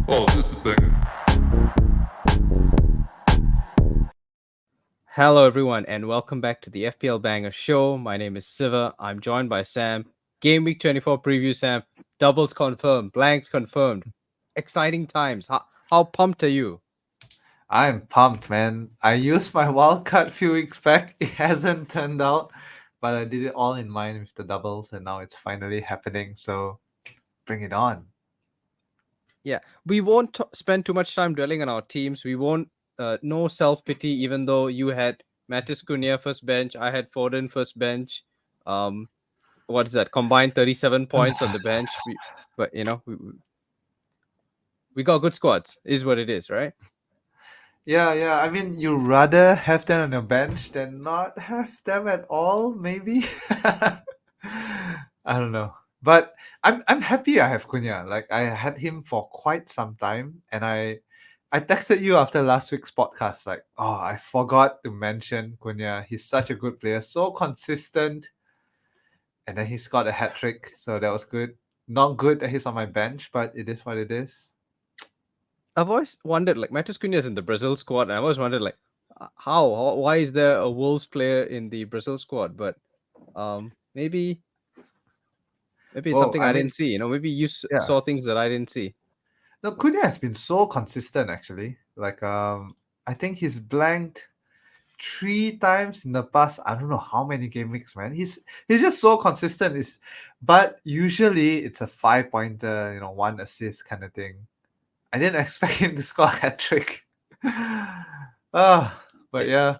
Oh, just a second. Hello, everyone, and welcome back to the FPL Banger Show. My name is Siva. I'm joined by Sam. Game Week 24 preview, Sam. Doubles confirmed, blanks confirmed. Exciting times. How pumped are you? I'm pumped, man. I used my wildcard a few weeks back. It hasn't turned out, but I did it all in mind with the doubles, and now it's finally happening. So bring it on. Yeah, we won't spend too much time dwelling on our teams. We won't, no self pity, even though you had Matis Cunha first bench, I had Foden first bench. What's that? Combined 37 points on the bench. But we got good squads, is what it is, right? Yeah. I mean, you rather have them on your bench than not have them at all, maybe. I don't know, but I'm happy I have Cunha. Like I had him for quite some time, and I texted you after last week's podcast. Like, oh, I forgot to mention Cunha. He's such a good player, so consistent, and then he scored a hat trick, so that was good. Not good that he's on my bench, but it is what it is. I've always wondered, like, Matheus Cunha is in the Brazil squad, and I always wondered, like, why is there a Wolves player in the Brazil squad? But maybe it's Well, something I I mean, didn't see. Maybe you yeah. saw things that I didn't see. No, Cunha has been so consistent actually. Like I think he's blanked 3 times in the past. I don't know how many game weeks, man. He's just so consistent. But usually it's a 5 pointer, 1 assist kind of thing. I didn't expect him to score a hat trick. But yeah.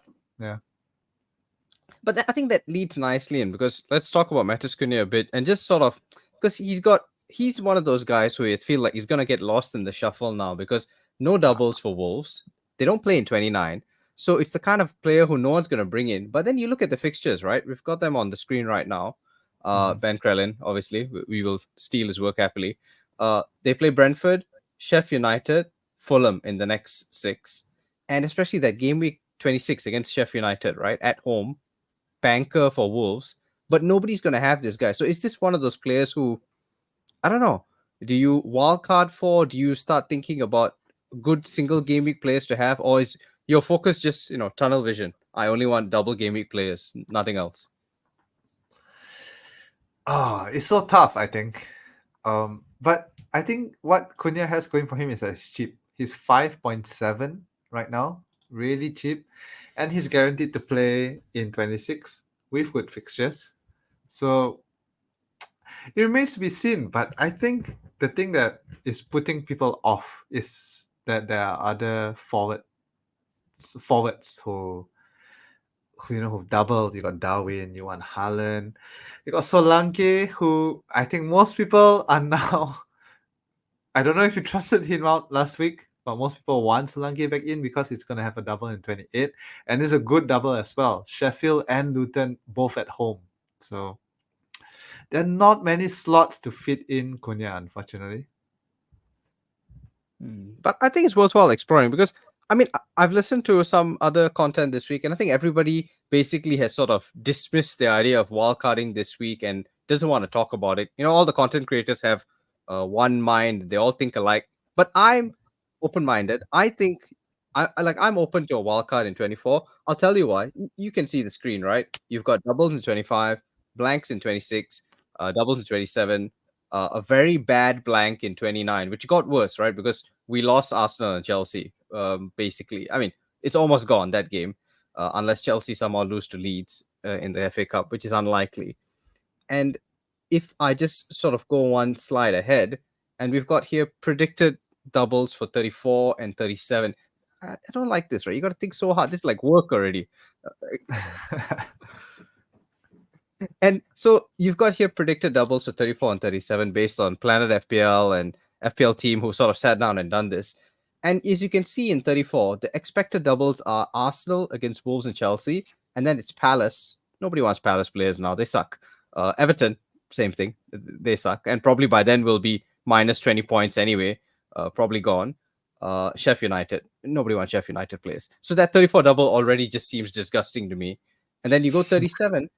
But I think that leads nicely in, because let's talk about Matheus Cunha a bit, and just sort of, because he's one of those guys who I feel like he's gonna get lost in the shuffle now, because no doubles for Wolves. They don't play in 29. So it's the kind of player who no one's gonna bring in. But then you look at the fixtures, right? We've got them on the screen right now. Mhm. Ben Crellin, obviously, we will steal his work happily. They play Brentford, Sheffield United, Fulham in the next 6, and especially that game week 26 against Sheffield United, right, at home, banker for Wolves, but nobody's going to have this guy. So is this one of those players who, I don't know, do you wildcard for? Do you start thinking about good single game week players to have, or is your focus just, tunnel vision? I only want double game week players, nothing else. Oh, it's so tough, I think. But I think what Cunha has going for him is that it's cheap. He's 5.7 right now, really cheap, and he's guaranteed to play in 26 with good fixtures. So it remains to be seen. But I think the thing that is putting people off is that there are other forwards who've doubled. You got Darwin, you want Haaland, you got Solanke, who I think most people are now. I don't know if you trusted him out last week, but most people want Solanke back in because it's going to have a double in 28, and it's a good double as well. Sheffield and Luton both at home, so there are not many slots to fit in Cunha, unfortunately. But I think it's worthwhile exploring, because I mean, I've listened to some other content this week, and I think everybody basically has sort of dismissed the idea of wildcarding this week and doesn't want to talk about it. All the content creators have one mind; they all think alike. But I'm open-minded. I think I'm open to a wildcard in 24. I'll tell you why. You can see the screen, right? You've got doubles in 25, blanks in 26, doubles in 27. A very bad blank in 29, which got worse, right? Because we lost Arsenal and Chelsea, basically. I mean, it's almost gone, that game, unless Chelsea somehow lose to Leeds in the FA Cup, which is unlikely. And if I just sort of go one slide ahead, and we've got here predicted doubles for 34 and 37. I don't like this, right? You got to think so hard. This is like work already. And so you've got here predicted doubles for 34 and 37 based on Planet FPL and FPL team who sort of sat down and done this. And as you can see in 34, the expected doubles are Arsenal against Wolves and Chelsea, and then it's Palace. Nobody wants Palace players now. They suck. Everton, same thing. They suck. And probably by then will be minus 20 points anyway. Probably gone. Sheffield United. Nobody wants Sheffield United players. So that 34 double already just seems disgusting to me. And then you go 37.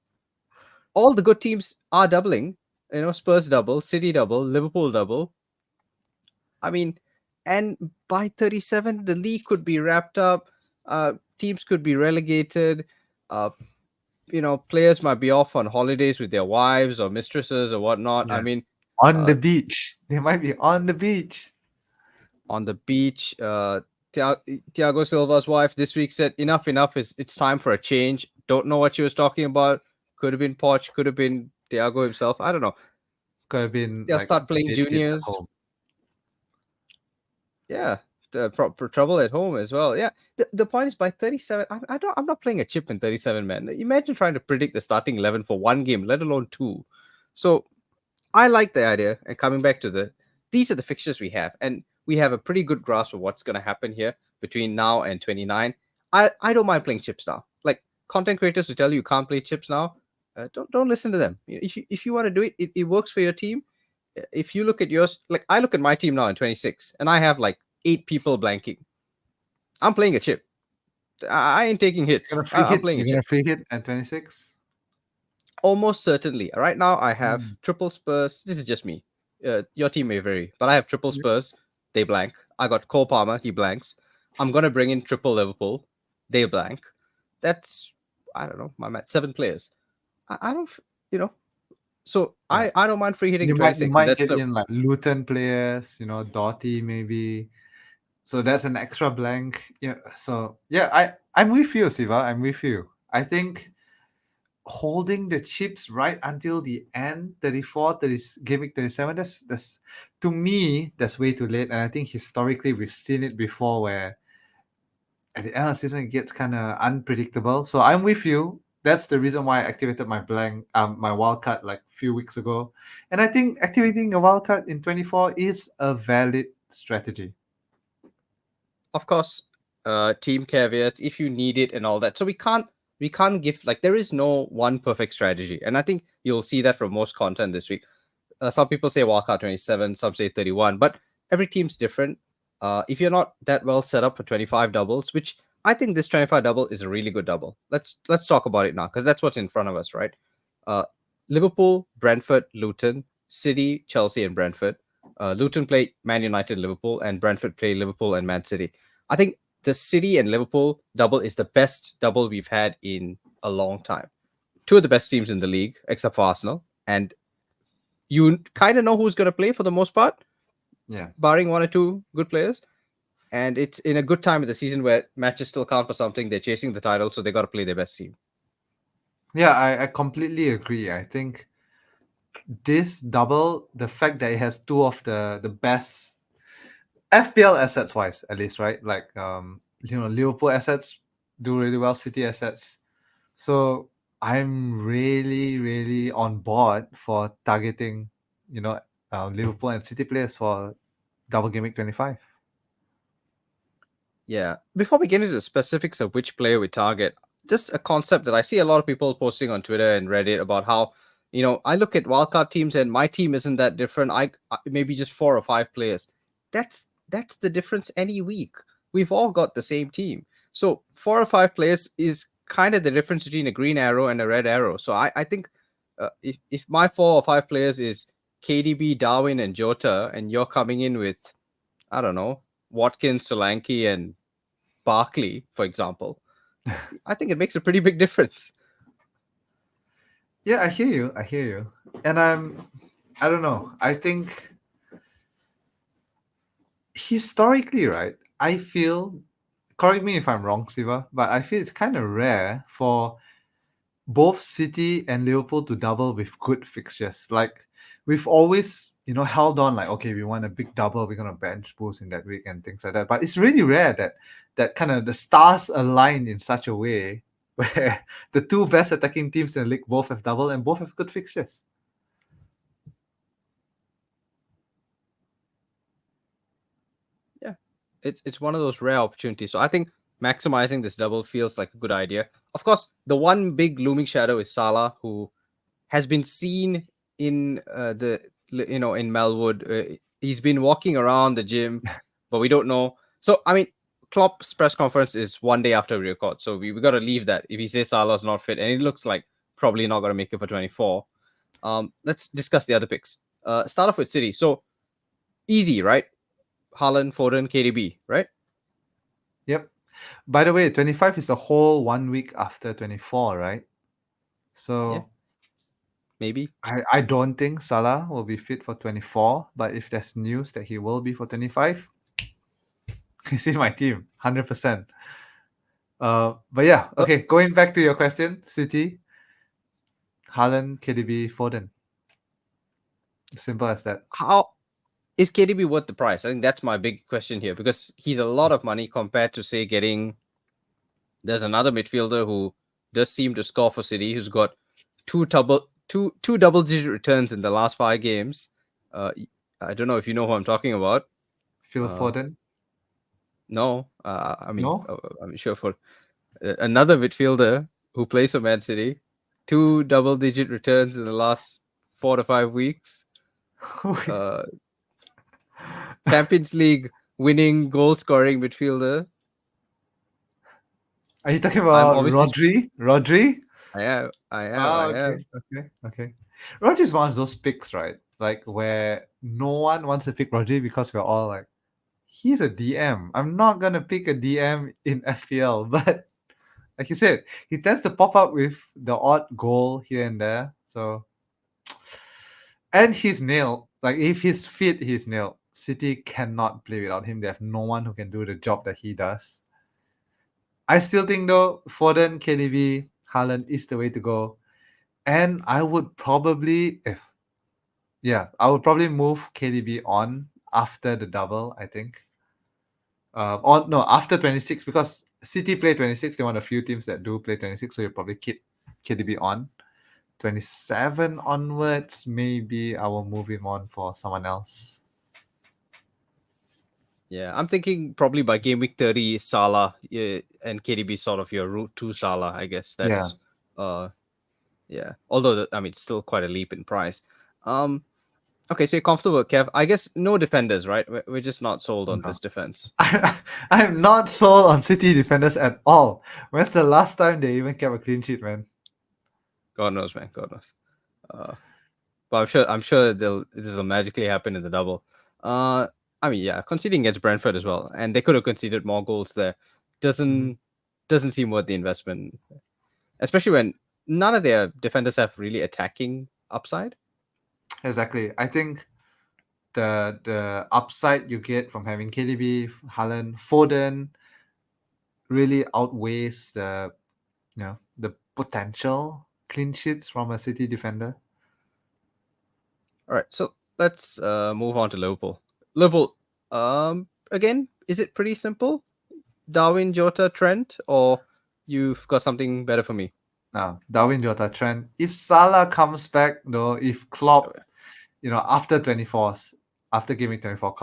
All the good teams are doubling. Spurs double, City double, Liverpool double. I mean, And by 37, the league could be wrapped up. Teams could be relegated. Uh, players might be off on holidays with their wives or mistresses or whatnot. I Yeah. mean, On uh, the beach. They might be on the beach. on the beach. Thiago Silva's wife this week said, "Enough, enough. It's time for a change." Don't know what she was talking about. Could have been Poch. Could have been Thiago himself. I don't know. Could have been They'll like start playing teenage kids at juniors. home. Yeah, the proper trouble at home as well. Yeah, the point is by 37, I'm not playing a chip in 37, man. Imagine trying to predict the starting 11 for one game, let alone two. So I like the idea. And coming back to these are the fixtures we have, and we have a pretty good grasp of what's going to happen here between now and 29. I don't mind playing chips now. Like content creators who tell you can't play chips now, don't listen to them. If you want to do it, it works for your team. If you look at yours, like I look at my team now in 26, and I have like 8 people blanking. I'm playing a chip. I ain't taking hits. I'm playing a You're gonna chip. free hit at 26? Almost certainly. Right now, I have Mm. triple Spurs. This is just me. Your team may vary, but I have triple Yep. Spurs. They blank. I got Cole Palmer. He blanks. I'm gonna bring in triple Liverpool. They blank. That's I don't know. I'm at 7 players. I don't. You know. So Yeah. I don't mind free hitting You in might you 26, and might that's get the in like Luton players, Doughty maybe. So that's an extra blank. Yeah. So yeah, I'm with you, Siva. I'm with you. I think holding the chips right until the end, 34, 30, gimmick 37, that's to me, that's way too late. And I think historically we've seen it before where at the end of the season it gets kind of unpredictable. So I'm with you. That's the reason why I activated my wildcard like a few weeks ago. And I think activating a wildcard in 24 is a valid strategy. of course team caveats if you need it and all that. So we can't give like there is no one perfect strategy, and I think you'll see that from most content this week. Some people say wildcard 27, some say 31, but every team's different. If you're not that well set up for 25 doubles, which I think this 25 double is a really good double. Let's talk about it now because that's what's in front of us, right? uh, Liverpool, Brentford, Luton, City, Chelsea, and Brentford. Luton play Man United, Liverpool, and Brentford play Liverpool and Man City. I think the City and Liverpool double is the best double we've had in a long time. Two of the best teams in the league, except for Arsenal, and you kind of know who's going to play for the most part, Yeah. barring one or two good players. And it's in a good time of the season where matches still count for something. They're chasing the title, so they got to play their best team. Yeah, I completely agree. I think this double, the fact that it has two of the best FPL assets wise, at least, right? Like Liverpool assets do really well, City assets. So I'm really, really on board for targeting, Liverpool and City players for double gimmick 25. Yeah. Before we get into the specifics of which player we target, just a concept that I see a lot of people posting on Twitter and Reddit about how, I look at wildcard teams and my team isn't that different. Maybe just 4 or 5 players. That's the difference any week. We've all got the same team. So 4 or 5 players is kind of the difference between a green arrow and a red arrow. So I think if my 4 or 5 players is KDB, Darwin, and Jota, and you're coming in with, I don't know, Watkins, Solanke, and Barkley, for example, I think it makes a pretty big difference. Yeah, I hear you. I hear you. And I don't know. I think historically, right, I feel, correct me if I'm wrong, Siva, but I feel it's kind of rare for both City and Liverpool to double with good fixtures. Like we've always, held on like, okay, we want a big double, we're gonna bench boost in that week and things like that. But it's really rare that kind of the stars align in such a way where the two best attacking teams in the league both have double and both have good fixtures. Yeah, it's one of those rare opportunities. So I think maximizing this double feels like a good idea. Of course, the one big looming shadow is Salah, who has been seen in in Melwood. He's been walking around the gym, but we don't know. So I mean, Klopp's press conference is one day after we record, so we got to leave that. If he says Salah's not fit, and it looks like probably not going to make it for 24, let's discuss the other picks. Start off with City. So easy, right? Haaland, Foden, KDB, right? Yep. By the way, 25 is a whole 1 week after 24, right? Yeah, So maybe. I don't think Salah will be fit for 24, but if there's news that he will be for 25, he's in my team, 100%. But yeah, Uh, okay, going back to your question, City, Haaland, KDB, Foden. Simple as that. how is KDB worth the price? I think that's my big question here because he's a lot of money compared to say getting. There's another midfielder who does seem to score for City, who's got two double-digit returns in the last 5 games. I don't know if you know who I'm talking about. Phil Uh, Foden? no, No? I'm sure for another midfielder who plays for Man City, two double-digit returns in the last 4 to 5 weeks. Uh, Champions League winning goal scoring midfielder. Are you talking I'm about obviously Rodri? Rodri? I Okay, am. okay. Rodri's one of those picks, right? Like where no one wants to pick Rodri because we're all like, he's a DM. I'm not gonna pick a DM in FPL, but like you said, he tends to pop up with the odd goal here and there. So and he's nailed. Like if he's fit, he's nailed. City cannot play without him. They have no one who can do the job that he does. I still think though, Foden, KDB, Haaland is the way to go. And I would probably, if yeah, I would probably move KDB on after the double. I think. Or no, after 26 because City play 26. They want a few teams that do play 26, so you probably keep KDB on. 27 onwards, maybe I will move him on for someone else. Yeah, I'm thinking probably by game week 30, Salah and KDB sort of your route to Salah. I guess Yeah. that's yeah. Although I mean, it's still quite a leap in price. Um, okay, so you're comfortable, Kev. I guess no defenders, right? We're just not sold on No. this defense. I'm not sold on City defenders at all. When's the last time they even kept a clean sheet, man? God knows, man. God knows. Uh, but I'm sure this will magically happen in the double. I mean, yeah, conceding against Brentford as well, and they could have conceded more goals there. Mhm. Doesn't seem worth the investment, especially when none of their defenders have really attacking upside. Exactly. I think the upside you get from having KDB, Haaland, Foden really outweighs the potential clean sheets from a City defender. All right, so let's move on to Liverpool. Liverpool, again, is it pretty simple? Darwin, Jota, Trent, or you've got something better for me? Now, Darwin Jota trend. If Salah comes back, though, if Klopp, after 24s, after game week 24,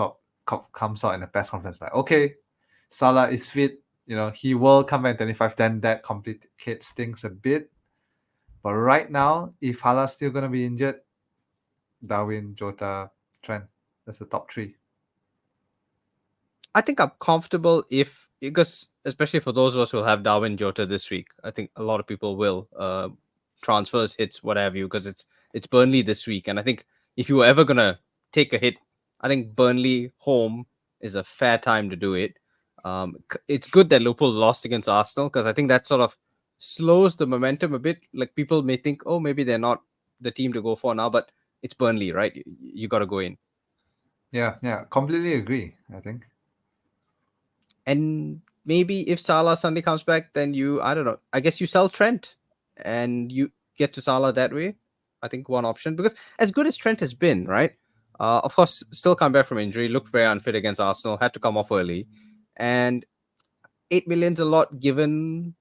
Klopp comes out in the press conference like, okay, Salah is fit, he will come back in 25, then that complicates things a bit. But right now, if Salah's still going to be injured, Darwin, Jota, Trent, that's the top three. I think I'm comfortable if because especially for those of us who will have Darwin Jota this week, I think a lot of people will transfers hits what have you because it's Burnley this week, and I think if you were ever gonna take a hit, I think Burnley home is a fair time to do it. It's good that Liverpool lost against Arsenal because I think that sort of slows the momentum a bit. Like people may think, oh, maybe they're not the team to go for now, but it's Burnley, right? You got to go in. Yeah, completely agree, I think. And maybe if Salah Sunday comes back, then I don't know. I guess you sell Trent and you get to Salah that way. I think one option because as good as Trent has been, right? Of course, still come back from injury, looked very unfit against Arsenal, had to come off early, and 8 million's a lot given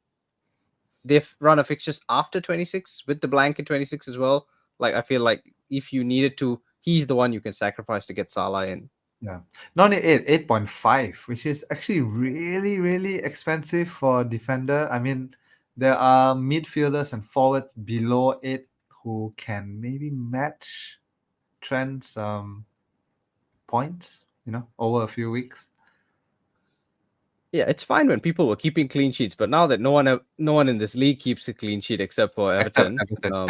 they've run a fixtures after 26 with the blanket 26 as well. Like I feel like if you needed to, he's the one you can sacrifice to get Salah in. Yeah. Not only 8.5, which is actually really, really expensive for a defender. I mean, there are midfielders and forwards below 8 who can maybe match Trent's points, over a few weeks. Yeah, it's fine when people were keeping clean sheets, but now that no one in this league keeps a clean sheet except for Except Everton, Everton.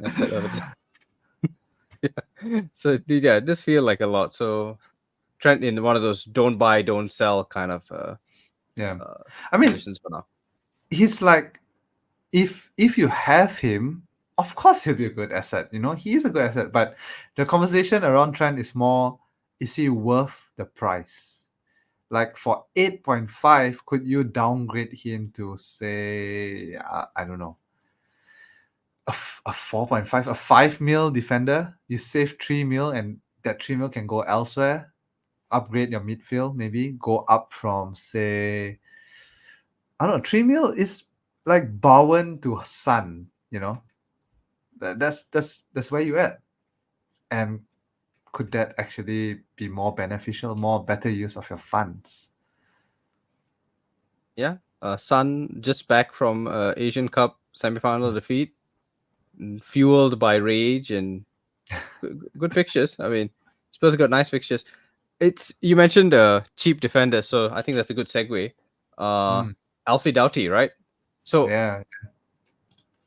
except Everton. Yeah. So yeah, it does feel like a lot. So Trent in one of those don't buy, don't sell kind of Yeah. uh, I mean, positions for now. he's like, if you have him, of course he'll be a good asset. You know, he is a good asset. But the conversation around Trent is more: is he worth the price? Like for 8.5, could you downgrade him to say, I don't know, a 4.5, a 5 mil defender? You save 3 mil, and that 3 mil can go elsewhere. Upgrade your midfield, maybe go up from, say, I don't know, 3 mil is like Bowen to Sun, you know? That's where you at. And could that actually be more beneficial, more better use of your funds? Yeah, Sun just back from Asian Cup semi-final defeat, fueled by rage and good fixtures. I mean, Spurs got nice fixtures. It's you mentioned cheap defenders, so I think that's a good segue. Uh, Mm, Alfie Doughty, right? So yeah.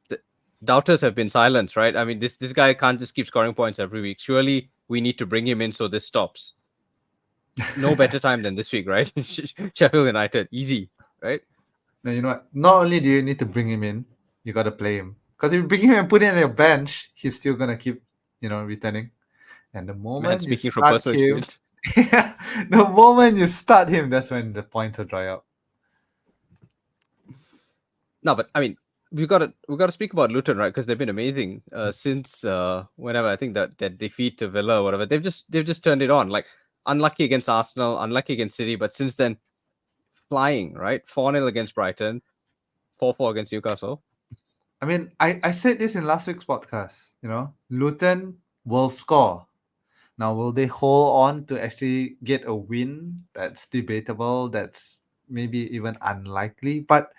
the doubters have been silenced, right? I mean, this guy can't just keep scoring points every week. Surely we need to bring him in so this stops. No better time than this week, right? Sheffield United, easy, right? Now, you know what? Not only do you need to bring him in, you got to play him. Because if you bring him and put him on your bench, he's still going to keep, returning. And the Man, moment you speaking from start personal him, experience. the moment you start him, that's when the points will dry up. No, but I mean, we got to speak about Luton, right? Because they've been amazing since whenever I think that defeat to Villa or whatever. They've just turned it on. Like unlucky against Arsenal, unlucky against City, but since then flying, right? 4-0 against Brighton, 4-4 against Newcastle. I mean, I said this in last week's podcast, Luton will score. Now, will they hold on to actually get a win? That's debatable. That's maybe even unlikely. But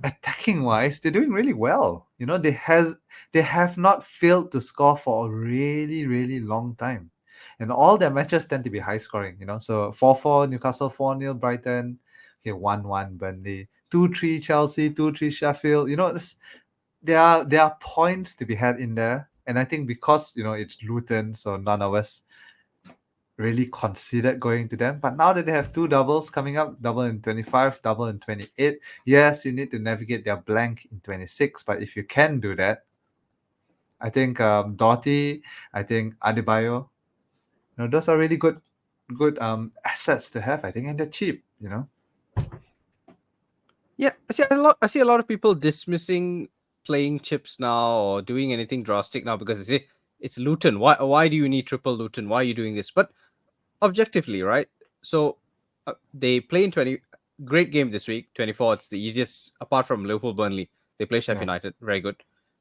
attacking wise, they're doing really well. They have not failed to score for a really, really long time. And all their matches tend to be high scoring. So 4-4 Newcastle, 4-0 Brighton, okay, 1-1 Burnley, 2-3 Chelsea, 2-3 Sheffield. There are points to be had in there. And I think because it's Luton, so none of us really considered going to them. But now that they have two doubles coming up, double in 25, double in 28, yes, you need to navigate their blank in 26. But if you can do that, I think Doughty, I think Adebayo, those are really good assets to have, I think, and they're cheap. Yeah, I see a lot of people dismissing playing chips now or doing anything drastic now because they say it's Luton. Why do you need triple Luton? Why are you doing this? But objectively, right? So they play in 20. Great game this week. 24. It's the easiest apart from Liverpool Burnley. They play Sheffield Yeah. United. Very good.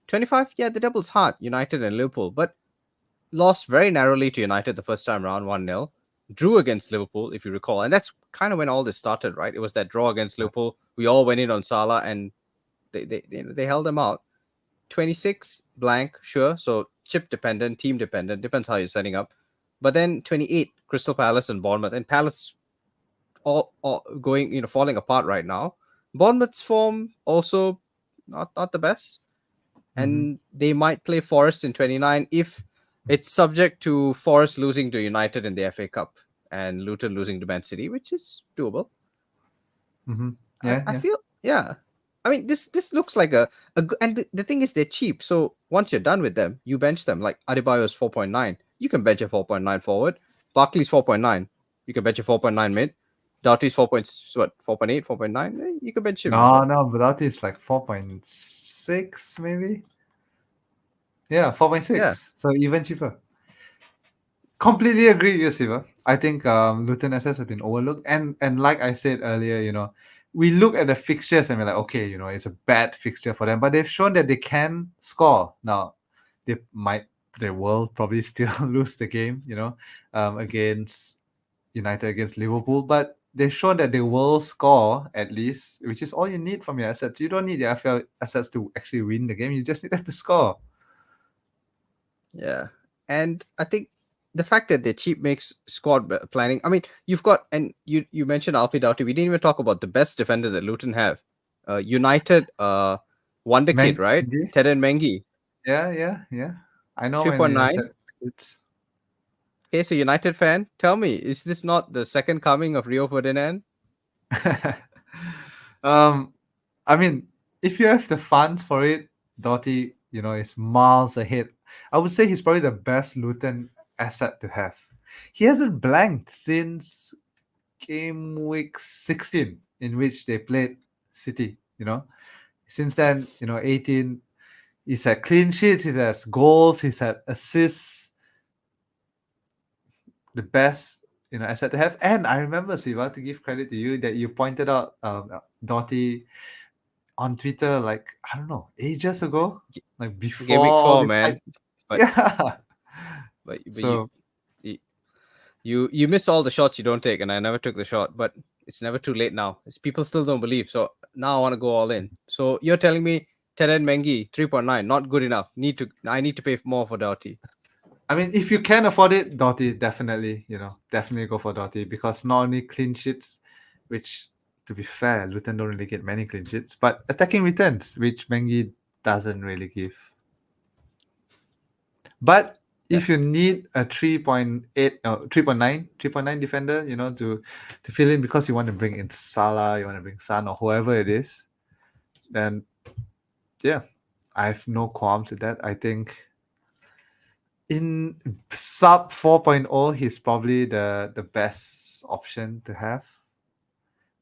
25. Yeah, the double's hard. United and Liverpool, but lost very narrowly to United the first time round 1-0. Drew against Liverpool, if you recall, and that's kind of when all this started, right? It was that draw against Liverpool. We all went in on Salah, and they held them out. 26 blank, sure. So chip dependent, team dependent, depends how you're setting up. But then 28 Crystal Palace and Bournemouth, and Palace all going falling apart right now. Bournemouth's form also not the best, Mm-hmm. and they might play Forest in 29 if it's subject to Forest losing to United in the FA Cup and Luton losing to Man City, which is doable. Mm-hmm. I, Yeah, I yeah. feel, yeah. I mean, this looks like and the thing is they're cheap. So once you're done with them, you bench them. Like Adebayo is 4.9. You can bench a 4.9 forward. Barkley's 4.9. You can bench a 4.9 mid. Doughty's 4.8, 4.9. You can bench him as No, well. no, but that is like 4.6 maybe. Yeah, Yeah. 4.6. So even cheaper. Completely agree with you, Siva. I think Luton assets have been overlooked, and like I said earlier, we look at the fixtures and we're like, okay, it's a bad fixture for them, but they've shown that they can score. Now, they will probably still lose the game, against United, against Liverpool, but they've shown that they will score at least, which is all you need from your assets. You don't need the FL assets to actually win the game. You just need them to score. Yeah, and I think the fact that they're cheap makes squad planning. I mean, you've got and you mentioned Alfie Doughty. We didn't even talk about the best defender that Luton have. United, wonder kid, right? Mendy? Ted and Mengi, Yeah, yeah, yeah. I know three Man point nine. United. It's Okay, Okay, so United fan, tell me, is this not the second coming of Rio Ferdinand? um, I mean, if you have the funds for it, Doughty, is miles ahead. I would say he's probably the best Luton asset to have. He hasn't blanked since game week 16, in which they played City. Since then, 18. He's had clean sheets. He's had goals. He's had assists. The best asset to have. And I remember, Siva, to give credit to you, that you pointed out Doughty on Twitter, like, I don't know, ages ago, like before Game week all 4, this hype. man. But Yeah. but So you miss all the shots you don't take, and I never took the shot. But it's never too late now. People still don't believe. So now I want to go all in. So you're telling me Teren Mengi 3.9 not good enough. I need to pay more for Doughty. I mean, if you can afford it, Doughty, definitely, definitely go for Doughty, because not only clean sheets, which, to be fair, Luton don't really get many clean sheets, but attacking returns, which Mengi doesn't really give. But if you need a 3.8, no, 3.9 defender, to fill in, because you want to bring in Salah, you want to bring Son, or whoever it is, then yeah, I have no qualms with that. I think in sub 4.0, he's probably the best option to have.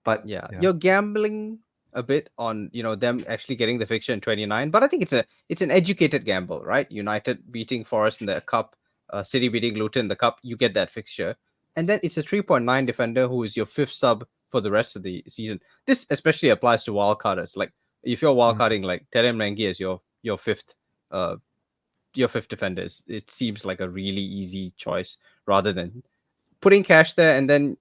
But Yeah, you're gambling a bit on them actually getting the fixture in 29, but I think it's an educated gamble, right? United beating Forest in the cup, City beating Luton in the cup, you get that fixture, and then it's a 3.9 defender who is your fifth sub for the rest of the season. This especially applies to wildcarders. Like if you're wildcarding like Terem Mengi as your fifth uh your fifth defenders, it seems like a really easy choice rather than putting cash there and then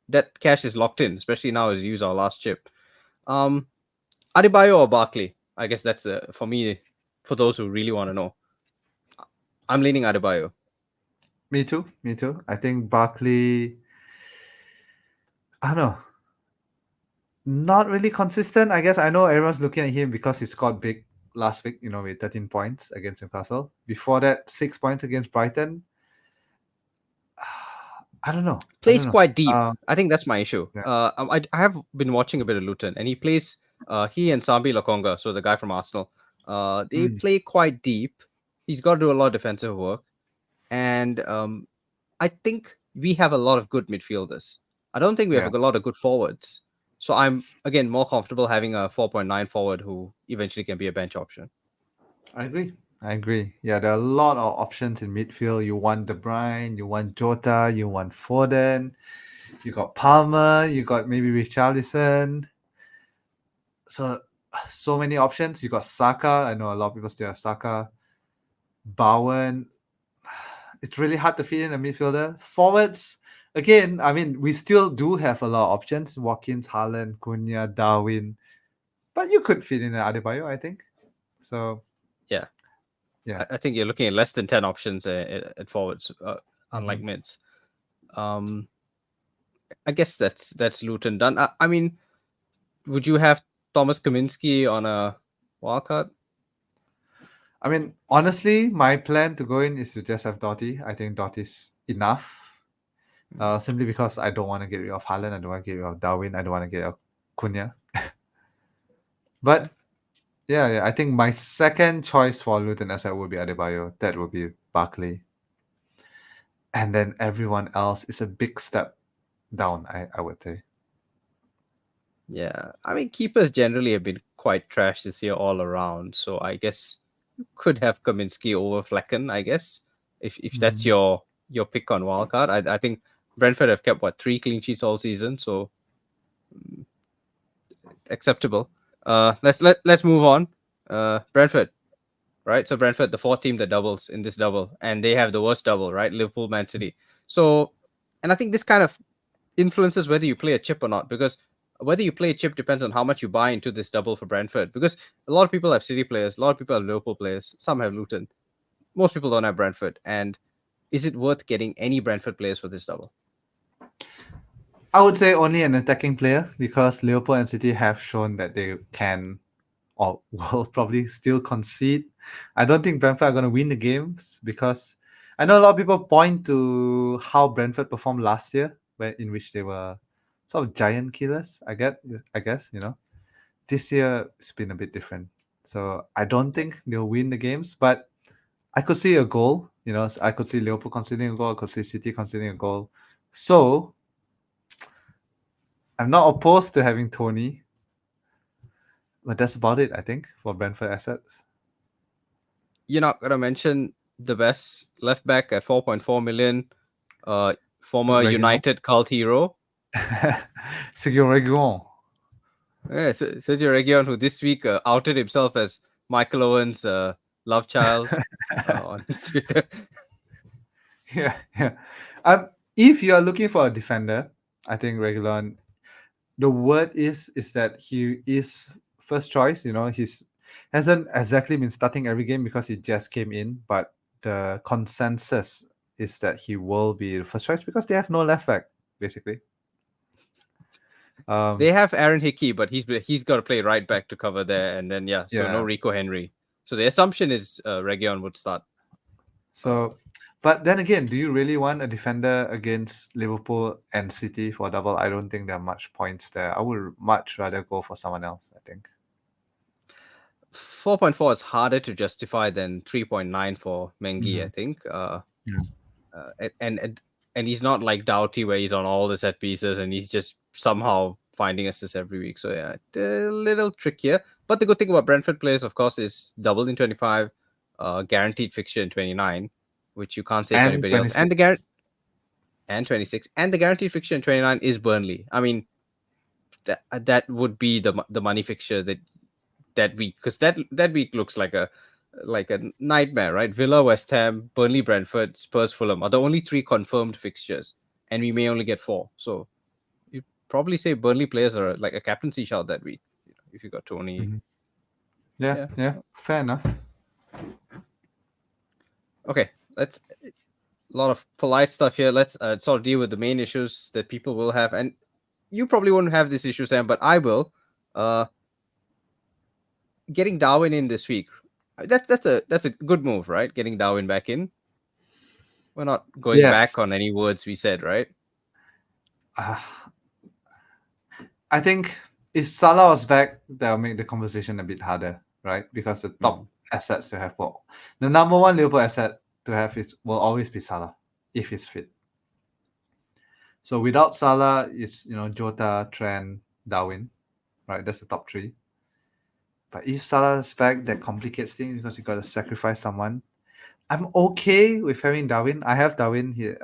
that cash is locked in, especially now as you use our last chip. Um, Adebayo or Barkley? I guess that's for me, for those who really want to know. I'm leaning Adebayo. Me too. I think Barkley, I don't know, not really consistent. I guess I know everyone's looking at him because he scored big last week, with 13 points against Newcastle. Before that, 6 points against Brighton. I don't know. Plays quite deep. I think that's my issue. Yeah. I have been watching a bit of Luton, and he plays. He and Sambi Lokonga, so the guy from Arsenal. They play quite deep. He's got to do a lot of defensive work, and I think we have a lot of good midfielders. I don't think we have Yeah. a lot of good forwards. So I'm again more comfortable having a 4.9 forward who eventually can be a bench option. I agree. Yeah, there are a lot of options in midfield. You want De Bruyne, you want Jota, you want Foden, you got Palmer, you got maybe Richarlison. So many options. You got Saka. I know a lot of people still have Saka. Bowen. It's really hard to fit in a midfielder. Forwards, again, I mean, we still do have a lot of options. Watkins, Haaland, Cunha, Darwin. But you could fit in an Adebayo, I think. So Yeah. yeah. I think you're looking at less than 10 options at forwards, unlike mids. I guess that's Luton done. I mean, would you have Thomas Kaminski on a wildcard? I mean, honestly, my plan to go in is to just have Doughty. I think Doughty's enough. Simply because I don't want to get rid of Haaland, I don't want to get rid of Darwin, I don't want to get rid of Cunha. But yeah, I think my second choice for Luton asset would be Adebayo. That would be Barkley. And then everyone else is a big step down, I would say. Yeah, I mean, keepers generally have been quite trash this year all around. So I guess you could have Kaminski over Flecken. I guess if that's your pick on wildcard, I think Brentford have kept 3 clean sheets all season, so acceptable. Let's move on. Brentford, right? So Brentford, the fourth team that doubles in this double, and they have the worst double, right? Liverpool, Man City. So, and I think this kind of influences whether you play a chip or not, because whether you play a chip depends on how much you buy into this double for Brentford. Because a lot of people have City players, a lot of people have Liverpool players, some have Luton. Most people don't have Brentford. And is it worth getting any Brentford players for this double? I would say only an attacking player, because Liverpool and City have shown that they can or will probably still concede. I don't think Brentford are going to win the games, because I know a lot of people point to how Brentford performed last year, in which they were sort of giant killers. I guess this year it's been a bit different. So I don't think they'll win the games, but I could see a goal. I could see Liverpool conceding a goal. I could see City conceding a goal. So I'm not opposed to having Tony, but that's about it, I think, for Brentford assets. You're not gonna mention the best left back at 4.4 million, former Reguilon. United cult hero. Sergio Reguilon. Yeah, Sergio Reguilon, who this week outed himself as Michael Owen's love child on Twitter. Yeah, yeah. If you are looking for a defender, I think Reguilon. The word is that he is first choice. He's hasn't exactly been starting every game because he just came in, but the consensus is that he will be the first choice because they have no left back basically. They have Aaron Hickey, but he's got to play right back to cover there, and then so no Yeah. Rico Henry. So the assumption is Reguilon would start. So, but then again, do you really want a defender against Liverpool and City for double? I don't think there are much points there. I would much rather go for someone else, I think. 4.4 is harder to justify than 3.9 for Mengi, I think. And he's not like Doughty where he's on all the set pieces and he's just somehow finding assists every week. So yeah, a little trickier. But the good thing about Brentford players, of course, is doubled in 25, guaranteed fixture in 29, which you can't say for And anybody else. 26. And 26, and the guaranteed fixture in 29 is Burnley. I mean, that would be the money fixture that week, because that week looks like a nightmare, right? Villa, West Ham, Burnley, Brentford, Spurs, Fulham are the only three confirmed fixtures, and we may only get four. So you'd probably say Burnley players are like a captaincy shout that week if you got Tony. Mm-hmm. Yeah, fair enough. Okay, let's a lot of polite stuff here. Let's sort of deal with the main issues that people will have, and you probably won't have this issue, Sam, but I will. Getting Darwin in this week, that's a good move, right? Getting Darwin back in. We're not going Yes. back on any words we said, right? I think if Salah was back, that'll make the conversation a bit harder, right? Because the top assets to have the number one Liverpool asset to have will always be Salah if he's fit. So without Salah, it's Jota, Trent, Darwin, right? That's the top three. But if Salah's back, that complicates things because you got to sacrifice someone. I'm okay with having Darwin. I have Darwin here.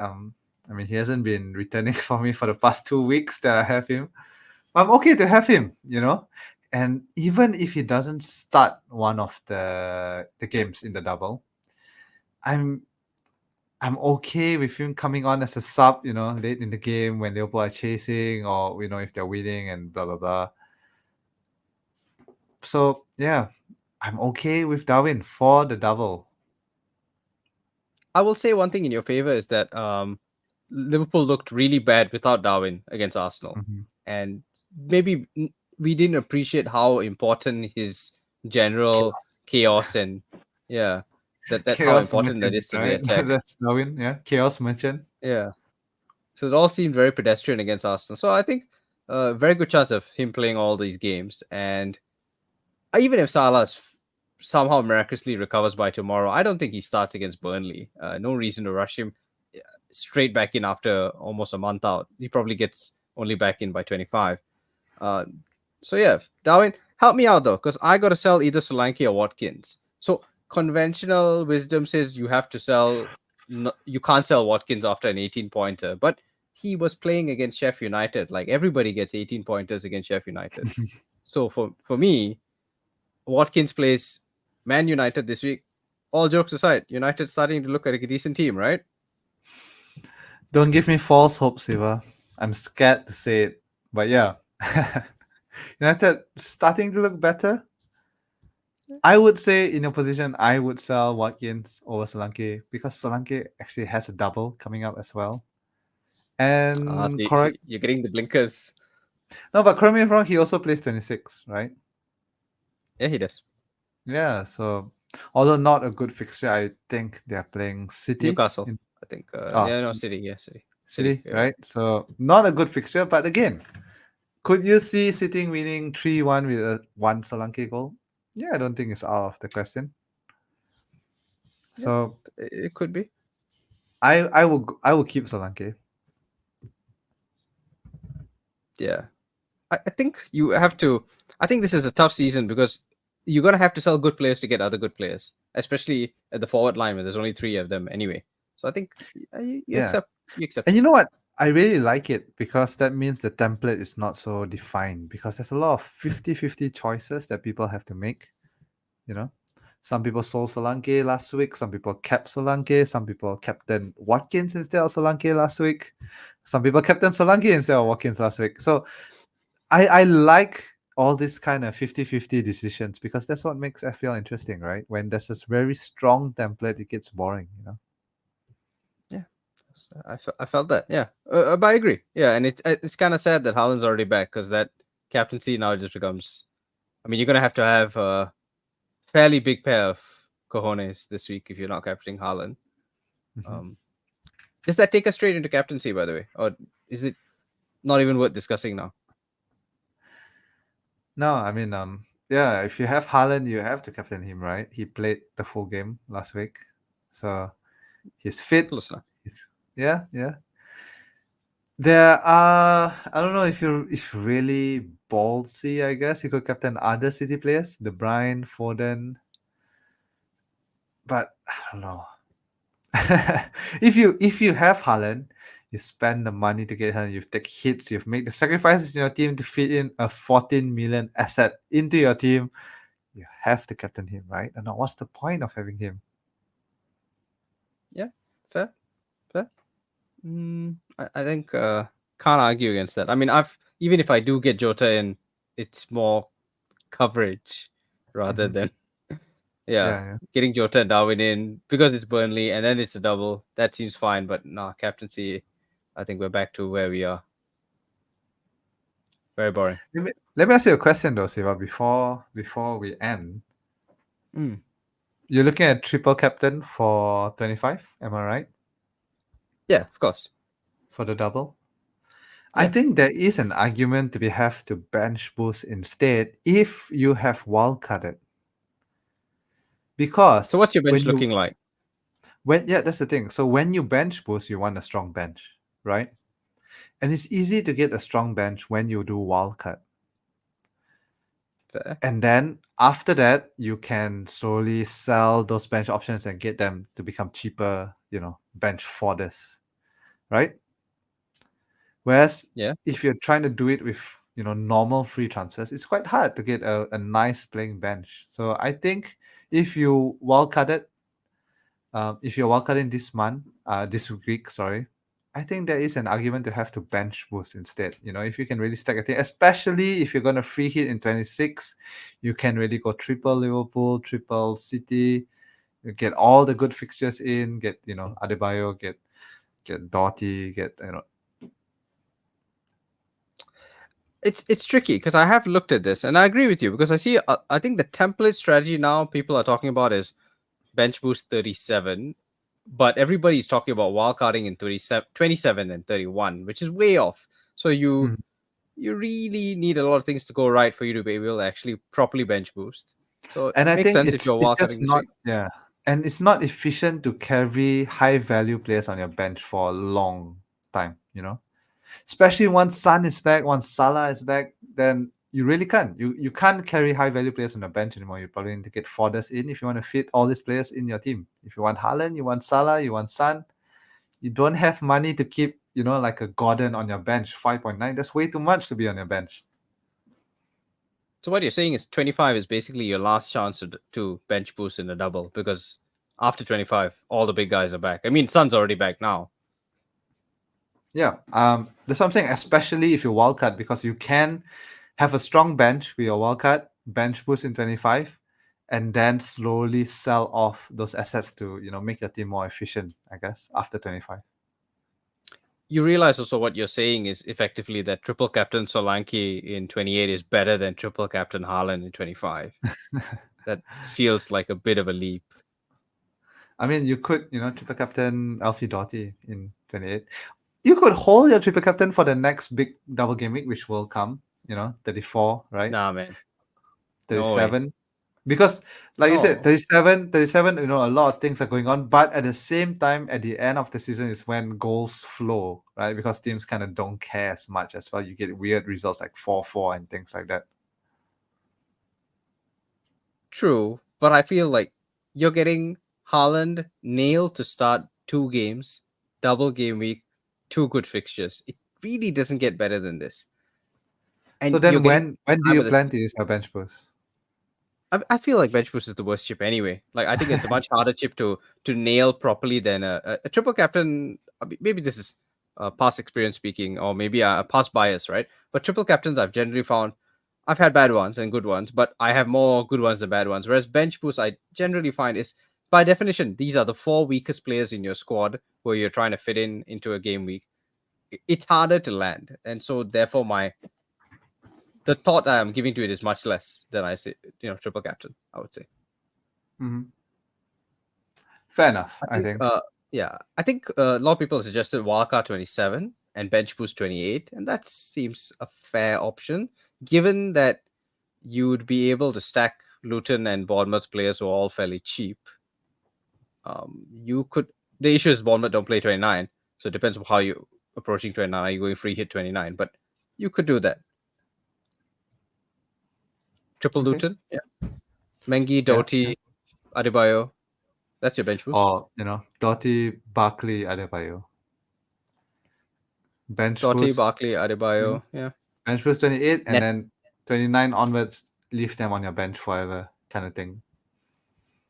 He hasn't been returning for me for the past 2 weeks that I have him. I'm okay to have him, And even if he doesn't start one of the games in the double, I'm okay with him coming on as a sub, late in the game when Liverpool are chasing or if they're winning and blah blah blah. So yeah, I'm okay with Darwin for the double. I will say one thing in your favor is that Liverpool looked really bad without Darwin against Arsenal, and maybe we didn't appreciate how important his general chaos and that how Chaos important that merchant, is to the right? attack. That's Darwin, yeah. Chaos merchant. Yeah, so it all seemed very pedestrian against Arsenal. So I think a very good chance of him playing all these games, and even if Salah somehow miraculously recovers by tomorrow, I don't think he starts against Burnley. No reason to rush him straight back in after almost a month out. He probably gets only back in by 25. So yeah, Darwin, help me out though, because I got to sell either Solanke or Watkins. So conventional wisdom says you have to sell. You can't sell Watkins after an 18-pointer, but he was playing against Sheffield United. Like everybody gets 18 pointers against Sheffield United. So for me, Watkins plays Man United this week. All jokes aside, United starting to look like a decent team, right? Don't give me false hope, Siva. I'm scared to say it, but yeah, United starting to look better. I would say in your position, I would sell Watkins over Solanke because Solanke actually has a double coming up as well. And So you're getting the blinkers. No, but correct me if I'm wrong, he also plays 26, right? Yeah, he does. Yeah, so Although not a good fixture, I think they are playing City. Newcastle, I think. Oh, Yeah, no, City. Yeah, City. City, Yeah, right? So not a good fixture, but again, could you see City winning 3-1 with a one Solanke goal? Yeah, I don't think it's out of the question. yeah. So It could be. I will keep Solanke. Yeah. I think you have to. I think this is a tough season because you're gonna have to sell good players to get other good players, especially at the forward line where there's only three of them anyway. So I think you Yeah. accept. You accept And you it. know what? I really like it because that means the template is not so defined because there's a lot of 50-50 choices that people have to make, you know. Some people sold Solanke last week, some people kept Solanke, some people captain Watkins instead of Solanke last week. Some people captain Solanke instead of Watkins last week. So I like all these kind of 50-50 decisions because that's what makes FPL interesting, right? When there's this very strong template, it gets boring, you know. Yeah, I felt that. Yeah, but I agree. Yeah, and it's kind of sad that Haaland's already back because that captaincy now just becomes. I mean, you're gonna have to have a fairly big pair of cojones this week if you're not captaining Haaland. Mhm. Um, does that take us straight into captaincy, by the way, or is it not even worth discussing now? No, I mean, yeah, if you have Haaland, you have to captain him, right? He played the full game last week, so he's fit. Close enough. He's yeah, yeah. There are I don't know if you're really ballsy. I guess you could captain other City players, De Bruyne, Foden, but I don't know. If you have Haaland, you spend the money to get Haaland. You take hits. You've made the sacrifices in your team to fit in a 14 million asset into your team. You have to captain him, right? And now what's the point of having him? Yeah, fair, fair. I think can't argue against that. I mean, I've even if I do get Jota in, it's more coverage rather Mhm. than yeah Yeah, yeah. getting Jota and Darwin in because it's Burnley and then it's a double. That seems fine, but nah, captaincy. I think we're back to where we are. Very boring. Let me ask you a question though, Siva, before we end. Mm. You're looking at triple captain for 25, am I right? Yeah, of course. For the double? I Yeah. think there is an argument to be have to bench boost instead if you have wildcarded. So Because what's your bench looking like? yeah, that's the thing. So when you bench boost, you want a strong bench, right? And it's easy to get a strong bench when you do wildcard. Fair. And then after that, you can slowly sell those bench options and get them to become cheaper, bench foders, right? Whereas Yeah. if you're trying to do it with, normal free transfers, it's quite hard to get a nice playing bench. So I think if you wildcarded, if you're wildcarding this week, sorry, I think there is an argument to have to bench boost instead. If you can really stack a thing, especially if you're gonna free hit in 26, you can really go triple Liverpool, triple City, you get all the good fixtures in, get Adebayo, get Doughty, get It's tricky because I have looked at this and I agree with you because I see I think the template strategy now people are talking about is bench boost 37, but everybody's talking about wildcarding in 37, 27 and 31, which is way off. So you Mhm. you really need a lot of things to go right for you to be able to actually properly bench boost. So And it I makes think sense if it's you're it's just wildcarding this not week. yeah, and it's not efficient to carry high value players on your bench for a long time. Especially once Sun is back, once Salah is back, then you really can't. You can't carry high value players on the bench anymore. You probably need to get Fodders in if you want to fit all these players in your team. If you want Haaland, you want Salah, you want Sun, you don't have money to keep, like a Gordon on your bench. 5.9, that's way too much to be on your bench. So what you're saying is 25 is basically your last chance to bench boost in a double because after 25, all the big guys are back. I mean, Sun's already back now. Yeah, that's what I'm saying. Especially if you wildcard, because you can have a strong bench with your wildcard, bench boost in 25, and then slowly sell off those assets to make your team more efficient. I guess after 25. You realize also what you're saying is effectively that triple captain Solanke in 28 is better than triple captain Haaland in 25. That feels like a bit of a leap. I mean, you could, triple captain Alfie Doughty in 28. You could hold your triple captain for the next big double game week, which will come, 34, right? Nah, man. No way. 37. Because, like you said, No. 37, a lot of things are going on. But at the same time, at the end of the season is when goals flow, right? Because teams kind of don't care as much as well. You get weird results like 4-4 and things like that. True, but I feel like you're getting Haaland nailed to start 2 games, double game week, 2 good fixtures. It really doesn't get better than this. So And you're then getting when do time you at the plan to use your bench boost? I feel like bench boost is the worst chip anyway. Like I think it's a much harder chip to nail properly than a triple captain. Maybe this is past experience speaking, or maybe a past bias, right? But triple captains, I've generally found I've had bad ones and good ones, but I have more good ones than bad ones. Whereas bench boost, I generally find is by definition these are the 4 weakest players in your squad where you're trying to fit into a game week. It's harder to land, and so therefore the thought I am giving to it is much less than I say, triple captain, I would say. Mm-hmm. Fair enough, I I think, think. yeah, I think a lot of people have suggested wildcard 27 and bench boost 28, and that seems a fair option, given that you would be able to stack Luton and Bournemouth players who are all fairly cheap. You could. The issue is Bournemouth don't play 29, so it depends on how you approaching 29. Are you going free hit 29? But you could do that. Triple Okay. Luton, yeah. Mengi, Yeah. Yeah. Doughty, Adebayo. That's your bench boost. Or, Doughty, Barkley, Adebayo. Bench Doughty, boost, Barkley, mhm. Adebayo. Yeah. Bench boost 28, and Net. then 29 onwards, leave them on your bench forever, kind of thing.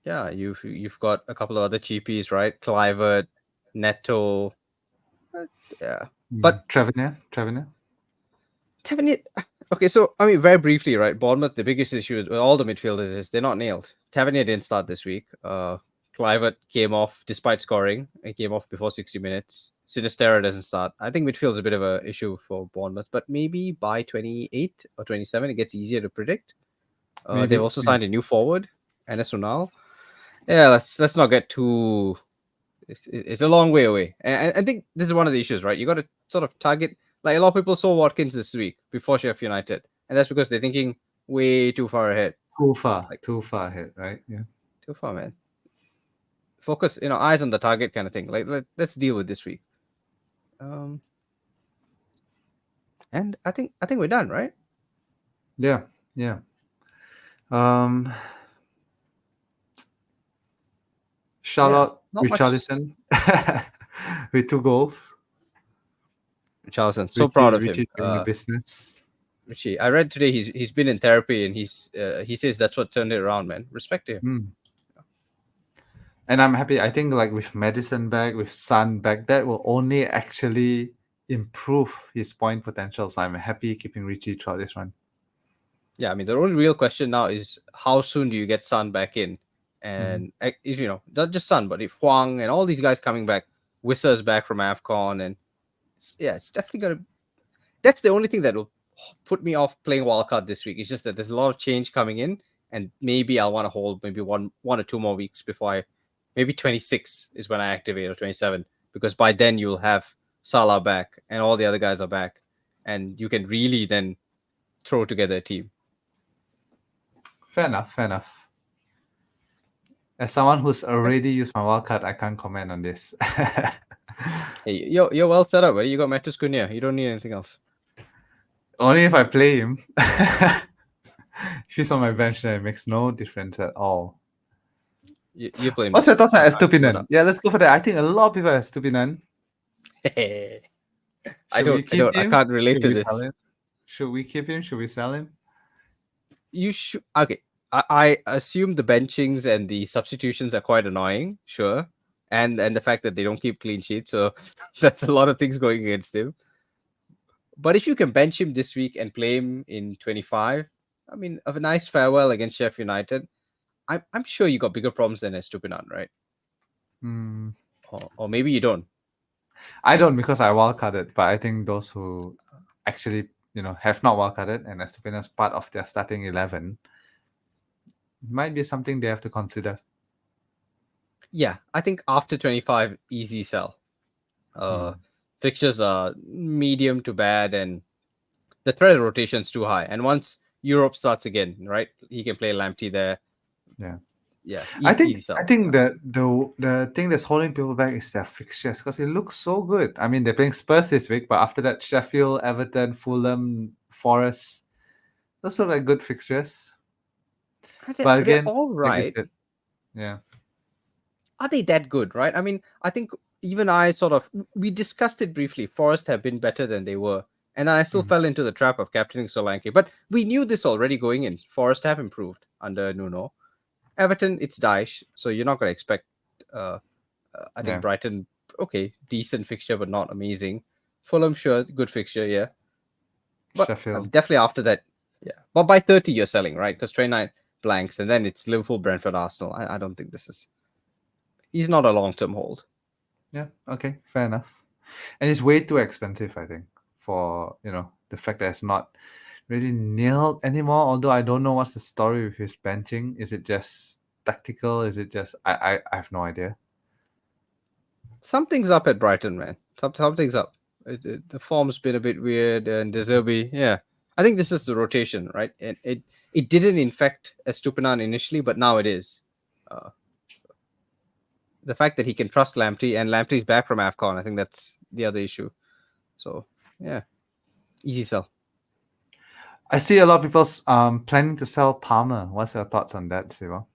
Yeah, you've got a couple of other cheapies, right? Clivert, Neto. Yeah. But Treviner. Tavernier. Okay, so I mean, very briefly, right? Bournemouth, the biggest issue with all the midfielders is they're not nailed. Tavernier didn't start this week. Clivert came off despite scoring. He came off before 60 minutes. Sinistera doesn't start. I think midfield's a bit of an issue for Bournemouth, but maybe by 28 or 27, it gets easier to predict. They've Maybe. also signed a new forward, Enes Ronal. Yeah, let's not get too. It's a long way away, and I think this is one of the issues, right? You got to sort of target. Like a lot of people saw Watkins this week before Sheffield United, and that's because they're thinking way too far ahead. Like Too far ahead, right? Yeah. too far, man. Focus, eyes on the target kind of thing. Like let's deal with this week. Um, and I think we're done, right? Yeah. Yeah. Um, Yeah, Charlotte not much. Richarlison with 2 goals. Charleston, so proud of him. Richie doing the business. Richie, I read today he's been in therapy and he says that's what turned it around, man. Respect to him. Mm. And I'm happy. I think like with Madison back, with Sun back, that will only actually improve his point potential. So I'm happy keeping Richie throughout this run. Yeah, I mean the only real question now is how soon do you get Sun back in, Mhm. and if not just Sun, but if Huang and all these guys coming back, Wissa's back from Afcon, and it's definitely gonna. That's the only thing that will put me off playing wildcard this week. It's just that there's a lot of change coming in, and maybe I'll want to hold maybe one or two more weeks before maybe 26 is when I activate, or 27, because by then you'll have Salah back and all the other guys are back, and you can really then throw together a team. Fair enough. Fair enough. As someone who's already used my wildcard, I can't comment on this. Hey, you're well set up, buddy. You got Mattis Cunha. You don't need anything else. Only if I play him. If he's on my bench, then it makes no difference at all. You play him What's this your week. thoughts on No Estupidman? doubt. Yeah, let's go for that. I think a lot of people have Estupidman. I Should we don't. I keep don't. I him? can't relate Should to we this. sell him? Should we keep him? Should we sell him? You should. Okay. I assume the benchings and the substitutions are quite annoying. Sure. And the fact that they don't keep clean sheets, so that's a lot of things going against him. But if you can bench him this week and play him in 25, I mean, of a nice farewell against Sheffield United, I'm sure you got bigger problems than Estupidman, right? Hmm. Or maybe you don't. I don't because I wildcarded, but I think those who actually, have not wildcarded and Estupinan's part of their starting 11, might be something they have to consider. Yeah, I think after 25, easy sell. Uh, Hmm. Fixtures are medium to bad, and the threat of rotation's too high. And once Europe starts again, right, he can play Lamptey there. Yeah. Yeah, I easy think I sell. think that the thing that's holding people back is their fixtures because it looks so good. I mean, they're playing Spurs this week, but after that, Sheffield, Everton, Fulham, Forest, those look like good fixtures. But They're again, all like you right. said, yeah, Are they that good, right? I mean, I think even I sort of we discussed it briefly. Forest have been better than they were, and I still Mhm. fell into the trap of captaining Solanke. But we knew this already going in. Forest have improved under Nuno. Everton, it's Daesh, so you're not going to expect. Uh, I think Yeah, Brighton, okay, decent fixture, but not amazing. Fulham, sure, good fixture, yeah. But Sheffield. definitely after that, yeah. But by 30, you're selling, right? Because 29 blanks, and then it's Liverpool, Brentford, Arsenal. I don't think this is. He's not a long term hold. Yeah, okay, fair enough. And it's way too expensive, I think, for the fact that it's not really nailed anymore. Although I don't know what's the story with his benching. Is it just tactical? Is it just I have no idea. Something's up at Brighton, man. Something's up. The form's been a bit weird, and Deserby, yeah. I think this is the rotation, right? And it didn't infect Estupidman initially, but now it is. Uh, the fact that he can trust Lamptey and Lamptey's back from AFCON, I think that's the other issue. So yeah, easy sell. I see a lot of people planning to sell Palmer. What's your thoughts on that, Siva?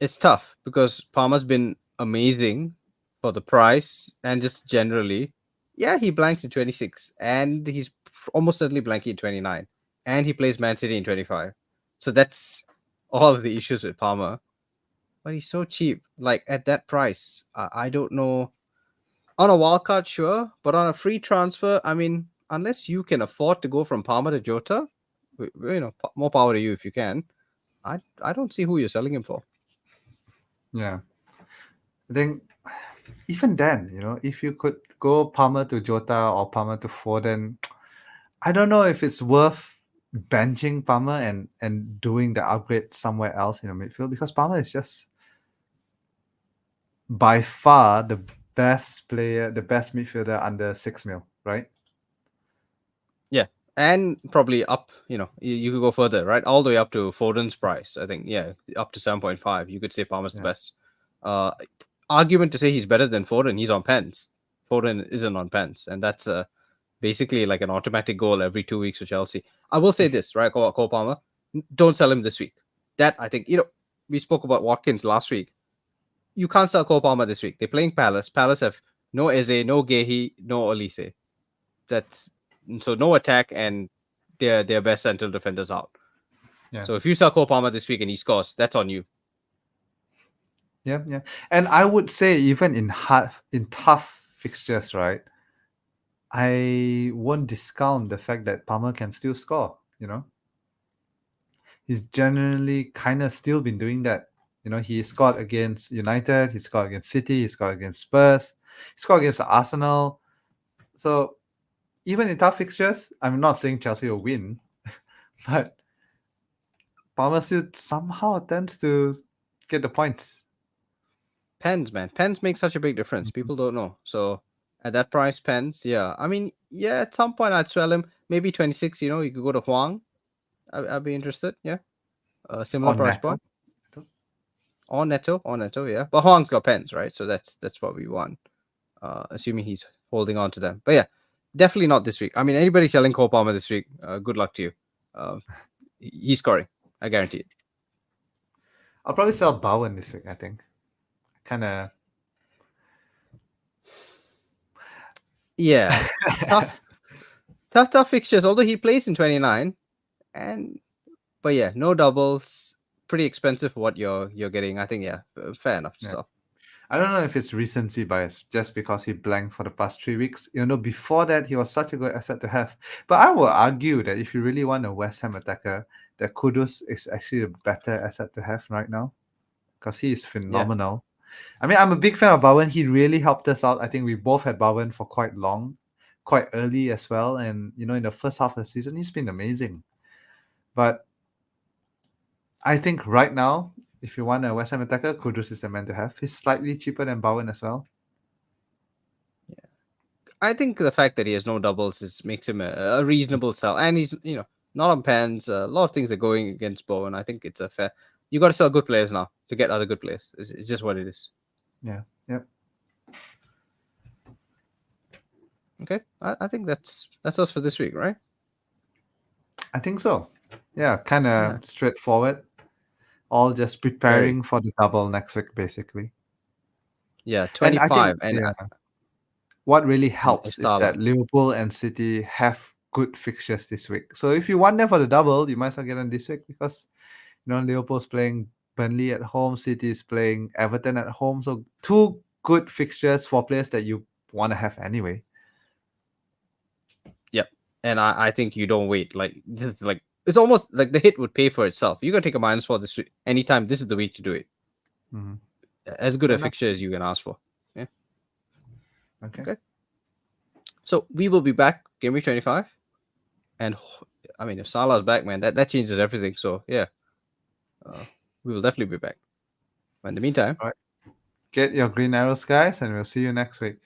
It's tough because Palmer's been amazing for the price and just generally. Yeah, he blanks in 26 and he's almost certainly blanking in 29 and he plays Man City in 25. So that's all of the issues with Palmer. But he's so cheap. Like at that price, I don't know. On a wild card, sure, but on a free transfer, I mean, unless you can afford to go from Palmer to Jota, more power to you if you can. I don't see who you're selling him for. Yeah, I think even then, if you could go Palmer to Jota or Palmer to Foden, I don't know if it's worth benching Palmer and doing the upgrade somewhere else in the midfield because Palmer is just by far the best player, the best midfielder under 6 mil, right? Yeah, and probably up. You could go further, right? All the way up to Foden's price. I think, yeah, up to 7.5. You could say Palmer's the Yeah, best. Uh, Argument to say he's better than Foden. He's on pens. Foden isn't on pens, and that's basically like an automatic goal every 2 weeks for Chelsea. I will say this, right? Cole Palmer, don't sell him this week. That I think we spoke about Watkins last week. You can't sell Cole Palmer this week. They're playing Palace. Palace have no Eze, no Gehi, no Olise. That's so no attack and their best central defenders out. yeah, So if you sell Cole Palmer this week and he scores, that's on you. yeah, yeah. And I would say even in tough fixtures, right? I won't discount the fact that Palmer can still score. He's generally kind of still been doing that. He scored against United, he scored against City, he scored against Spurs, he scored against Arsenal. So even in tough fixtures, I'm not saying Chelsea will win, but Palmer still somehow tends to get the points. Pens, man, pens make such a big difference. Mhm. People don't know. So at that price, pens, yeah. I mean, yeah, at some point I'd sell him. Maybe 26. You could go to Huang. I'd be interested. Yeah, similar Or price point. Neto. Or Neto, yeah. But Huang's got pens, right? So that's what we want. Assuming he's holding on to them. But yeah, definitely not this week. I mean, anybody selling Cole Palmer this week, good luck to you. Uh, he's scoring. I guarantee it. I'll probably sell Bowen this week, I think. Kind of. Yeah, tough, tough fixtures. Although he plays in 29, and but yeah, no doubles. Pretty expensive for what you're getting. I think yeah, fair enough to Yeah. sell. I don't know if it's recency bias just because he blanked for the past 3 weeks. Before that, he was such a good asset to have. But I will argue that if you really want a West Ham attacker, that Kudus is actually a better asset to have right now because he is Yeah, phenomenal. I mean, I'm a big fan of Bowen. He really helped us out. I think we both had Bowen for quite long, quite early as well. And, in the first half of the season, he's been amazing. But I think right now, if you want a West Ham attacker, Kudus is the man to have. He's slightly cheaper than Bowen as well. I think the fact that he has no doubles makes him a reasonable sell, and he's not on pens. A lot of things are going against Bowen. I think it's a fair. You got to sell good players now to get other good players. It's just what it is. Yeah. Yep. Okay, I think that's us for this week, right? I think so. Yeah, kind of Yeah, straightforward. All just very. preparing for the double next week, basically. Yeah, And I think 25 and yeah, what really in helps is Salah. that Liverpool and City have good fixtures this week. So if you want them for the double, you might as well get them this week because Liverpool's playing Burnley at home, City is playing Everton at home. So two good fixtures for players that you want to have anyway. Yep, and I think you don't wait. Like it's almost like the hit would pay for itself. You gotta take a -4 this week. Anytime this is the week to do it. Mm-hmm. As good Fair a enough. fixture as you can ask for. Yeah. Okay. Okay. So we will be back game week 25, and I mean if Salah's back, man, that changes everything. So yeah, we will definitely be back. But in the meantime, All right. Get your green arrows, guys, and we'll see you next week.